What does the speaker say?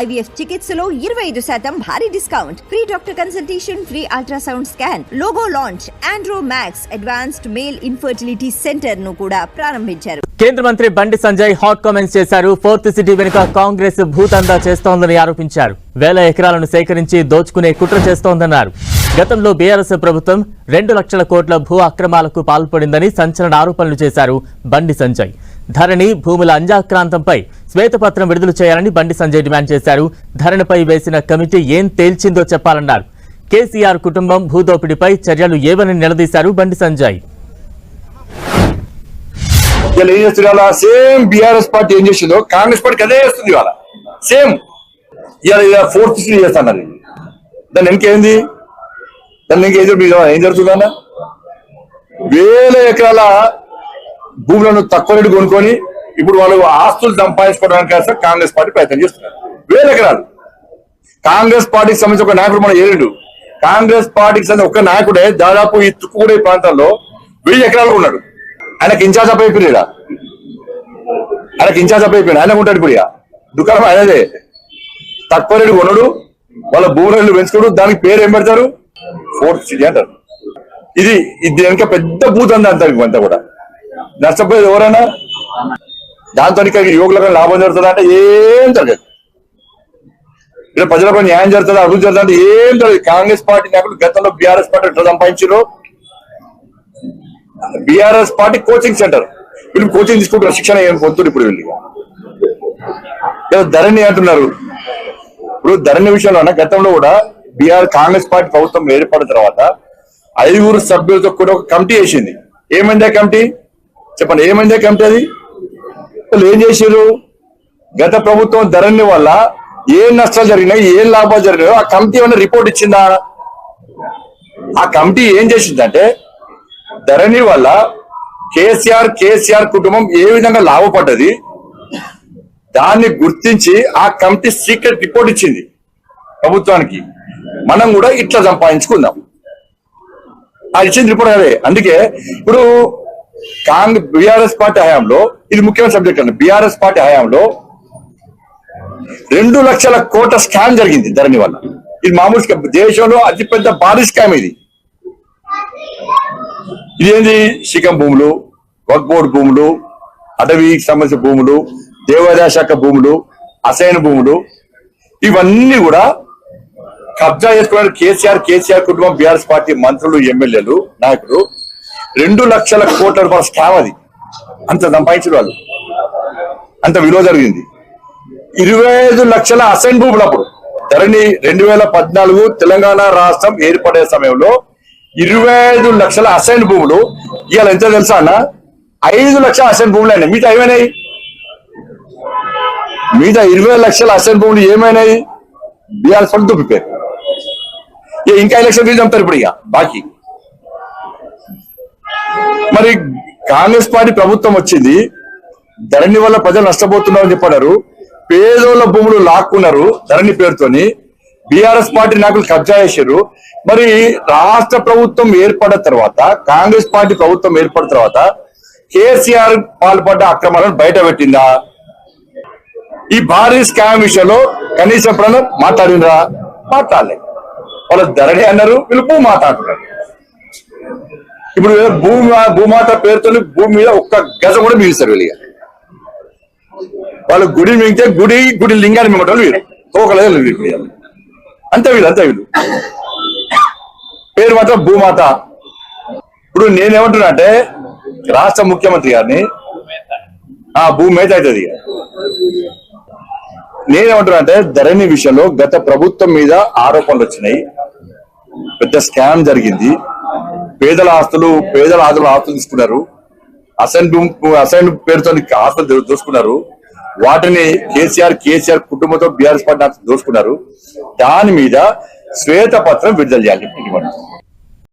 IVF చికిత్సలో 25% భారీ discount, free doctor consultation, free ultrasound scan, logo launch, Andro max advanced male infertility centre ను కూడా ప్రారంభించారు. కేంద్ర మంత్రి బండి సంజయ్ హాట్ కామెంట్స్ చేశారు. ఫోర్త్ సిటీ వెనుక కాంగ్రెస్ భూతందా చేస్తోందని ఆరోపించారు. వేల ఎకరాలను సేకరించి దోచుకునే కుట్ర చేస్తోందన్నారు. గతంలో బీఆర్ఎస్ ప్రభుత్వం 2 లక్షల కోట్ల భూ అక్రమాలకు పాల్పడిందని సంచలన ఆరోపణలు చేశారు బండి సంజయ్. ధరణి భూముల అంజాక్రాంతంపై శ్వేతపత్రం విడుదల చేయాలని బండి సంజయ్ డిమాండ్ చేశారు. ధరణిపై వేసిన కమిటీ ఏం తేల్చిందో చెప్పాలన్నారు. కేసీఆర్ కుటుంబం భూదోపిడిపై చర్యలు ఏవని నిలదీశారు Bandi Sanjay. Same BRS party ఏం చేసిందో కాంగ్రెస్ పార్టీకి అదే చేస్తుంది. ఇవాళ సేమ్ ఇవాళ ఫోర్త్ సిటీ చేస్తున్నారు. దాన్ని ఇంకేంది, దాన్ని ఏం జరుగుతుందన్న? వేల ఎకరాల భూములను తక్కువ రేటు కొనుక్కొని ఇప్పుడు వాళ్ళు ఆస్తులు సంపాదించుకోవడానికి కాంగ్రెస్ పార్టీ ప్రయత్నం చేస్తున్నారు. వేల ఎకరాలు కాంగ్రెస్ పార్టీకి సంబంధించి ఒక నాయకుడు మన ఏడు కాంగ్రెస్ పార్టీకి సంబంధించి ఒక నాయకుడే దాదాపు ఈ తుక్కుగూడ ప్రాంతాల్లో 1000 ఎకరాలు ఉన్నాడు. ఆయనకి ఇన్ఛార్జ్ అప్ అయిపోయినా ఆయన ఉంటాడు. ఇప్పుడు దుకాణం ఆయనదే. తక్కువ రేటు కొనడు, వాళ్ళ భూములు పెంచుకోడు. దానికి పేరు ఏం పెడతారు? ఫోర్త్ సిటీ అంటారు. ఇది వెనక పెద్ద భూతందా అంటారు. అంతా కూడా నష్టపోయేది ఎవరైనా. దాంతో యువకులకు లాభం జరుగుతుందా అంటే ఏం జరగదు. ఇక్కడ ప్రజలకు న్యాయం జరుగుతుందా, అభివృద్ధి జరుగుతుందా అంటే ఏం జరగదు. కాంగ్రెస్ పార్టీ నాయకులు గతంలో బీఆర్ఎస్ పార్టీ ఎట్లా సంపాదించారు? బీఆర్ఎస్ పార్టీ కోచింగ్ సెంటర్, వీళ్ళు కోచింగ్ తీసుకుంటారు, శిక్షణ ఏం పొందుతుంది. ఇప్పుడు వీళ్ళు ధరణి అంటున్నారు. ఇప్పుడు ధరణి విషయంలో గతంలో కూడా కాంగ్రెస్ పార్టీ ప్రభుత్వం ఏర్పడిన తర్వాత 5 సభ్యులతో కూడా ఒక కమిటీ వేసింది. ఏమైందా కమిటీ? చెప్పండి, ఏమైందా కమిటీ? అది వాళ్ళు ఏం చేశారు? గత ప్రభుత్వం ధరణి వల్ల ఏం నష్టాలు జరిగినాయి, ఏం లాభాలు జరిగినాయో ఆ కమిటీ ఏమైనా రిపోర్ట్ ఇచ్చిందా? ఆ కమిటీ ఏం చేసిందంటే ధరణి వల్ల కేసీఆర్ కుటుంబం ఏ విధంగా లాభపడ్డది దాన్ని గుర్తించి ఆ కమిటీ సీక్రెట్ రిపోర్ట్ ఇచ్చింది ప్రభుత్వానికి. మనం కూడా ఇట్లా సంపాదించుకుందాం. ఆ ఇచ్చిన రిపోర్ట్ అదే. అందుకే ఇప్పుడు బీఆర్ఎస్ పార్టీ హయాంలో ఇది ముఖ్యమైన సబ్జెక్ట్ అండి. బీఆర్ఎస్ పార్టీ హయాంలో 2 లక్షల కోట్ల స్కామ్ జరిగింది ధరణి వల్ల. ఇది మామూలు దేశంలో అతిపెద్ద భారీ స్కామ్ ఇది. ఇదేంది? శిఖం భూములు, వక్ఫ్ బోర్డు భూములు, అటవీకి సంబంధించిన భూములు, దేవాదాయ శాఖ భూములు, అసైన్ భూములు, ఇవన్నీ కూడా కబ్జా చేసుకున్నారు కేసీఆర్ కుటుంబం, బీఆర్ఎస్ పార్టీ మంత్రులు, ఎమ్మెల్యేలు, నాయకులు. 2 లక్షల కోట్ల రూపాయల స్కామ్ అది. అంత సంపాదించిన వాళ్ళు, అంత విలువ జరిగింది. 25 లక్షల అసైన్ భూములు. అప్పుడు ధరణి 2014 తెలంగాణ రాష్ట్రం ఏర్పడే సమయంలో 25 లక్షల అసైన్ భూములు. ఇవాళ ఎంత తెలుసా అన్న? 5 లక్షల అసైన్ భూములు అయినాయి. మిగతా ఏమైనాయి? మిగతా 20 లక్షల అసైన్ భూములు ఏమైనాయి? బీఆర్ఎస్ పార్టీ దుబ్బిపోయారు. ఇంకా 5 లక్షల ఫీజు చంపుతారు ఇప్పుడు బాకీ. మరి కాంగ్రెస్ పార్టీ ప్రభుత్వం వచ్చింది, ధరణి వల్ల ప్రజలు నష్టపోతున్నారని చెప్పారు. పేదోళ్ల భూములు లాక్కున్నారు ధరణి పేరుతోని. బీఆర్ఎస్ పార్టీ నాయకులు కబ్జా చేశారు. మరి రాష్ట్ర ప్రభుత్వం ఏర్పడిన తర్వాత, కాంగ్రెస్ పార్టీ ప్రభుత్వం ఏర్పడిన తర్వాత కేసీఆర్ పాల్పడ్డ అక్రమాలను బయట పెట్టిందా? ఈ భారీ స్కామ్ విషయంలో కనీసం ఎప్పుడన్నా మాట్లాడిందా? మాట్లాడలేదు. వాళ్ళు ధరణి అన్నారు, వీళ్ళు భూ మాట్లాడుతున్నారు. ఇప్పుడు భూమాత పేరుతో భూమి మీద ఒక్క గజం కూడా మిగిలిస్తారు వీళ్ళు. వాళ్ళు గుడి మిగితే గుడి లింగాన్ని మిగటం వీరు తోకలేదు. అంతే వీళ్ళు పేరు మాత్రం భూమాత. ఇప్పుడు నేనేమంటున్నా అంటే రాష్ట్ర ముఖ్యమంత్రి గారిని భూమేత అవుతుంది. నేనేమంటున్నా అంటే ధరణి విషయంలో గత ప్రభుత్వం మీద ఆరోపణలు వచ్చినాయి. పెద్ద స్కామ్ జరిగింది. పేదల ఆస్తులు తీసుకున్నారు. అసైన్ పేరుతో ఆస్తులు దోసుకున్నారు. వాటిని కేసీఆర్ కుటుంబంతో బీఆర్ఎస్ పార్టీ దోసుకున్నారు. దాని మీద శ్వేతపత్రం విడుదల చేయాలి.